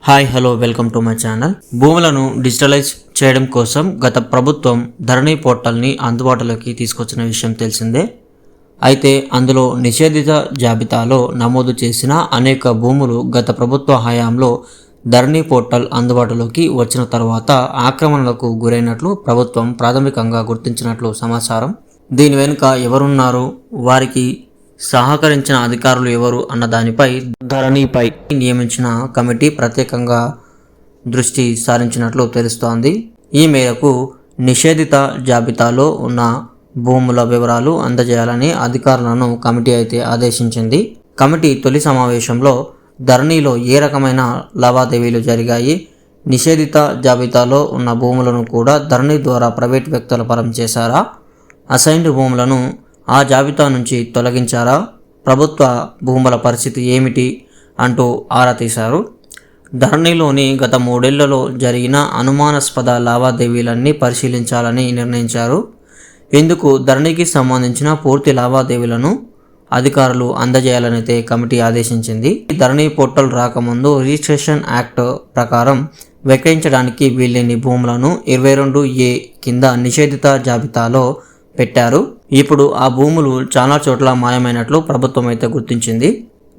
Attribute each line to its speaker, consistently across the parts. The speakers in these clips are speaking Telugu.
Speaker 1: Hi hello welcome to my channel. భూములను డిజిటలైజ్ చేయడం కోసం గత ప్రభుత్వం ధరణి పోర్టల్ని అందుబాటులోకి తీసుకొచ్చిన విషయం తెలిసిందే. అయితే అందులో నిషేధిత జాబితాలో నమోదు చేసిన అనేక భూములు గత ప్రభుత్వ హయాంలో ధరణి పోర్టల్ అందుబాటులోకి వచ్చిన తర్వాత ఆక్రమణలకు గురైనట్లు ప్రభుత్వం ప్రాథమికంగా గుర్తించినట్లు సమాచారం. దీని వెనుక ఎవరున్నారు, వారికి సహకరించిన అధికారులు ఎవరు అన్న దానిపై ధరణిపై నియమించిన కమిటీ ప్రత్యేకంగా దృష్టి సారించినట్లు తెలుస్తోంది. ఈ మేరకు నిషేధిత జాబితాలో ఉన్న భూముల వివరాలు అందజేయాలని అధికారులను కమిటీ అయితే ఆదేశించింది. కమిటీ తొలి సమావేశంలో ధరణిలో ఏ రకమైన లావాదేవీలు జరిగాయి, నిషేధిత జాబితాలో ఉన్న భూములను కూడా ధరణి ద్వారా ప్రైవేట్ వ్యక్తుల పరం చేశారా, అసైన్డ్ భూములను ఆ జాబితా నుంచి తొలగించారా, ప్రభుత్వ భూముల పరిస్థితి ఏమిటి అంటూ ఆరా తీశారు. ధరణిలోని గత 3 ఏళ్లలో జరిగిన అనుమానాస్పద లావాదేవీలన్నీ పరిశీలించాలని నిర్ణయించారు. ఇందుకు ధరణికి సంబంధించిన పూర్తి లావాదేవీలను అధికారులు అందజేయాలనైతే కమిటీ ఆదేశించింది. ధరణి పోర్టల్ రాకముందు రిజిస్ట్రేషన్ యాక్ట్ ప్రకారం విక్రయించడానికి వీల్లేని భూములను 22A కింద నిషేధిత జాబితాలో పెట్టారు. ఇప్పుడు ఆ భూములు చాలా చోట్ల మాయమైనట్లు ప్రభుత్వం అయితే గుర్తించింది.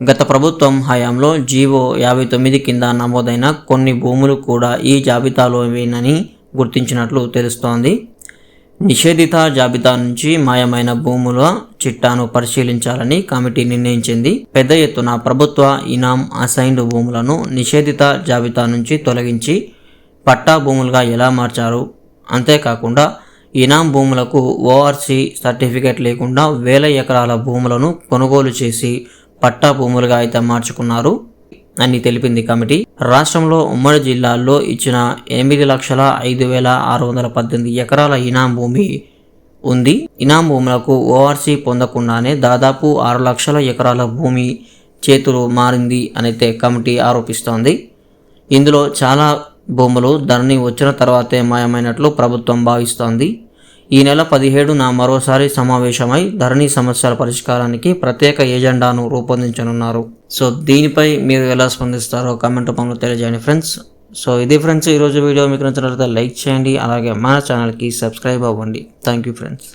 Speaker 1: గత ప్రభుత్వం హయాంలో జీవో 59 కింద నమోదైన కొన్ని భూములు కూడా ఈ జాబితాలోవేనని గుర్తించినట్లు తెలుస్తోంది. నిషేధిత జాబితా నుంచి మాయమైన భూముల చిట్టాను పరిశీలించాలని కమిటీ నిర్ణయించింది. పెద్ద ఎత్తున ప్రభుత్వ ఇనాం అసైన్డ్ భూములను నిషేధిత జాబితా నుంచి తొలగించి పట్టా భూములుగా ఎలా మార్చారు, అంతేకాకుండా ఇనాం భూములకు ఓఆర్సీ సర్టిఫికేట్ లేకుండా వేల ఎకరాల భూములను కొనుగోలు చేసి పట్టా భూములుగా అయితే మార్చుకున్నారు అని తెలిపింది కమిటీ. రాష్ట్రంలో ఉమ్మడి జిల్లాల్లో ఇచ్చిన 8,05,618 ఎకరాల ఇనాం భూమి ఉంది. ఇనాం భూములకు ఓఆర్సీ పొందకుండానే దాదాపు 6 లక్షల ఎకరాల భూమి చేతులు మారింది అనైతే కమిటీ ఆరోపిస్తోంది. ఇందులో చాలా భూములు ధరణి వచ్చిన తర్వాతే మాయమైనట్లు ప్రభుత్వం భావిస్తోంది. ఈ నెల 17న మరోసారి సమావేశమై ధరణి సమస్యల పరిష్కారానికి ప్రత్యేక ఎజెండాను రూపొందించనున్నారు. సో దీనిపై మీరు ఎలా స్పందిస్తారో కామెంట్ రూపంలో తెలియజేయండి ఫ్రెండ్స్. సో ఇది ఫ్రెండ్స్ ఈరోజు వీడియో మీకు నచ్చినట్లయితే లైక్ చేయండి, అలాగే మన ఛానల్కి సబ్స్క్రైబ్ అవ్వండి. Thank you friends.